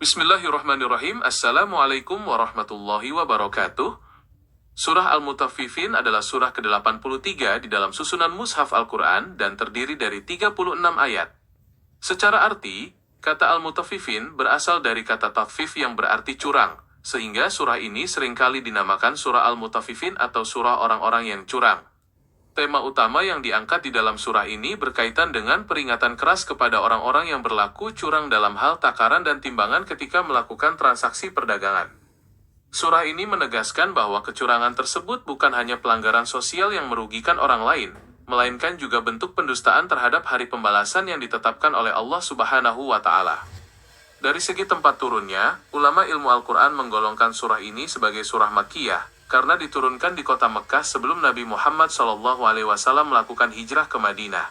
Bismillahirrahmanirrahim. Assalamualaikum warahmatullahi wabarakatuh. Surah Al-Mutaffifin adalah surah ke-83 di dalam susunan Mushaf Al-Quran dan terdiri dari 36 ayat. Secara arti, kata Al-Mutaffifin berasal dari kata tatfif yang berarti curang, sehingga surah ini seringkali dinamakan surah Al-Mutaffifin atau surah orang-orang yang curang. Tema utama yang diangkat di dalam surah ini berkaitan dengan peringatan keras kepada orang-orang yang berlaku curang dalam hal takaran dan timbangan ketika melakukan transaksi perdagangan. Surah ini menegaskan bahwa kecurangan tersebut bukan hanya pelanggaran sosial yang merugikan orang lain, melainkan juga bentuk pendustaan terhadap hari pembalasan yang ditetapkan oleh Allah Subhanahu wa Ta'ala. Dari segi tempat turunnya, ulama ilmu Al-Quran menggolongkan surah ini sebagai surah Makkiyah, karena diturunkan di kota Mekkah sebelum Nabi Muhammad SAW melakukan hijrah ke Madinah.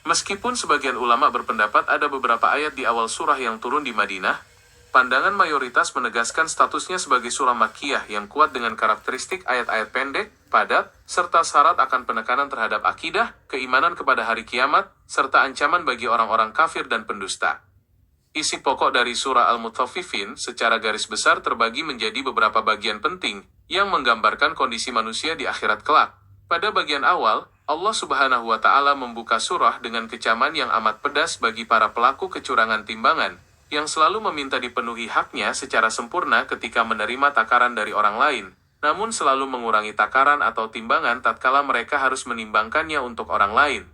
Meskipun sebagian ulama berpendapat ada beberapa ayat di awal surah yang turun di Madinah, pandangan mayoritas menegaskan statusnya sebagai surah Makkiyah yang kuat dengan karakteristik ayat-ayat pendek, padat, serta syarat akan penekanan terhadap akidah, keimanan kepada hari kiamat, serta ancaman bagi orang-orang kafir dan pendusta. Isi pokok dari surah Al-Mutaffifin secara garis besar terbagi menjadi beberapa bagian penting yang menggambarkan kondisi manusia di akhirat kelak. Pada bagian awal, Allah Subhanahu wa Ta'ala membuka surah dengan kecaman yang amat pedas bagi para pelaku kecurangan timbangan, yang selalu meminta dipenuhi haknya secara sempurna ketika menerima takaran dari orang lain, namun selalu mengurangi takaran atau timbangan tatkala mereka harus menimbangkannya untuk orang lain.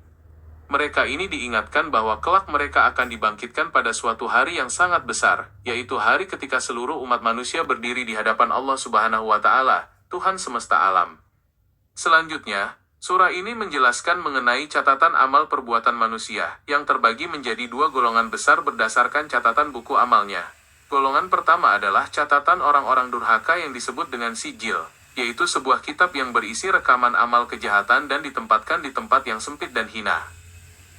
Mereka ini diingatkan bahwa kelak mereka akan dibangkitkan pada suatu hari yang sangat besar, yaitu hari ketika seluruh umat manusia berdiri di hadapan Allah Subhanahu wa Ta'ala, Tuhan semesta alam. Selanjutnya, surah ini menjelaskan mengenai catatan amal perbuatan manusia, yang terbagi menjadi dua golongan besar berdasarkan catatan buku amalnya. Golongan pertama adalah catatan orang-orang durhaka yang disebut dengan sijil, yaitu sebuah kitab yang berisi rekaman amal kejahatan dan ditempatkan di tempat yang sempit dan hina.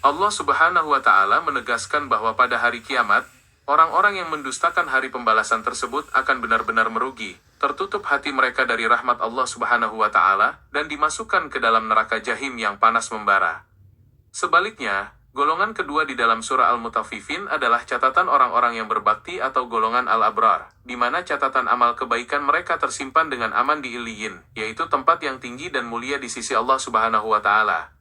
Allah Subhanahu wa Ta'ala menegaskan bahwa pada hari kiamat, orang-orang yang mendustakan hari pembalasan tersebut akan benar-benar merugi, tertutup hati mereka dari rahmat Allah Subhanahu wa Ta'ala, dan dimasukkan ke dalam neraka jahim yang panas membara. Sebaliknya, golongan kedua di dalam surah Al-Mutaffifin adalah catatan orang-orang yang berbakti atau golongan Al-Abrar, di mana catatan amal kebaikan mereka tersimpan dengan aman di Iliyin, yaitu tempat yang tinggi dan mulia di sisi Allah Subhanahu wa Ta'ala.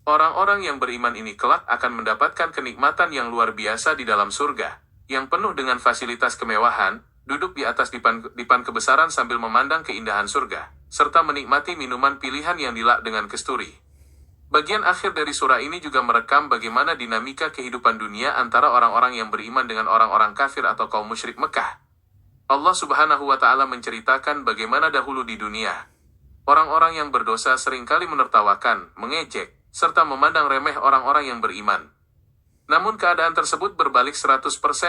Orang-orang yang beriman ini kelak akan mendapatkan kenikmatan yang luar biasa di dalam surga, yang penuh dengan fasilitas kemewahan, duduk di atas dipan kebesaran sambil memandang keindahan surga, serta menikmati minuman pilihan yang dilak dengan kesturi. Bagian akhir dari surah ini juga merekam bagaimana dinamika kehidupan dunia antara orang-orang yang beriman dengan orang-orang kafir atau kaum musyrik Mekah. Allah Subhanahu wa Ta'ala menceritakan bagaimana dahulu di dunia, orang-orang yang berdosa seringkali menertawakan, mengejek, serta memandang remeh orang-orang yang beriman. Namun keadaan tersebut berbalik 100%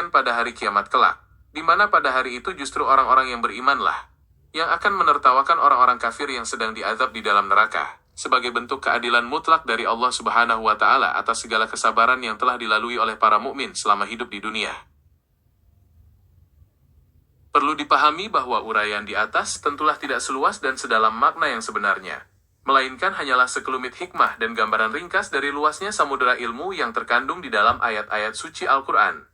pada hari kiamat kelak, di mana pada hari itu justru orang-orang yang berimanlah yang akan menertawakan orang-orang kafir yang sedang diazab di dalam neraka, sebagai bentuk keadilan mutlak dari Allah Subhanahu wa Ta'ala atas segala kesabaran yang telah dilalui oleh para mukmin selama hidup di dunia. Perlu dipahami bahwa uraian di atas tentulah tidak seluas dan sedalam makna yang sebenarnya, melainkan hanyalah sekelumit hikmah dan gambaran ringkas dari luasnya samudera ilmu yang terkandung di dalam ayat-ayat suci Al-Quran.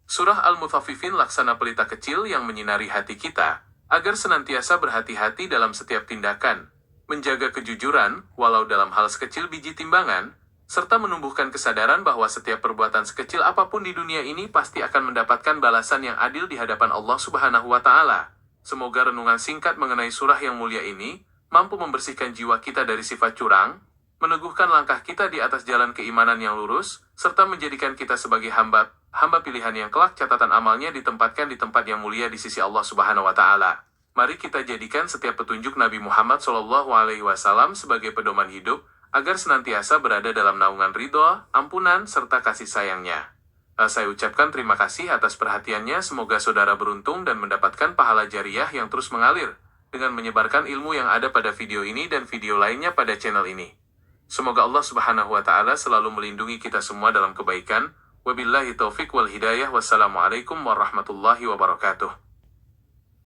Surah Al-Mutaffifin laksana pelita kecil yang menyinari hati kita, agar senantiasa berhati-hati dalam setiap tindakan, menjaga kejujuran, walau dalam hal sekecil biji timbangan, serta menumbuhkan kesadaran bahwa setiap perbuatan sekecil apapun di dunia ini pasti akan mendapatkan balasan yang adil di hadapan Allah Subhanahu wa Ta'ala. Semoga renungan singkat mengenai surah yang mulia ini mampu membersihkan jiwa kita dari sifat curang, meneguhkan langkah kita di atas jalan keimanan yang lurus, serta menjadikan kita sebagai hamba pilihan yang kelak catatan amalnya ditempatkan di tempat yang mulia di sisi Allah Subhanahu wa Ta'ala. Mari kita jadikan setiap petunjuk Nabi Muhammad SAW sebagai pedoman hidup, agar senantiasa berada dalam naungan ridho, ampunan, serta kasih sayangnya. Saya ucapkan terima kasih atas perhatiannya. Semoga saudara beruntung dan mendapatkan pahala jariah yang terus mengalir dengan menyebarkan ilmu yang ada pada video ini dan video lainnya pada channel ini. Semoga Allah Subhanahu wa Ta'ala selalu melindungi kita semua dalam kebaikan. Wabillahi taufiq wal hidayah. Wassalamualaikum warahmatullahi wabarakatuh.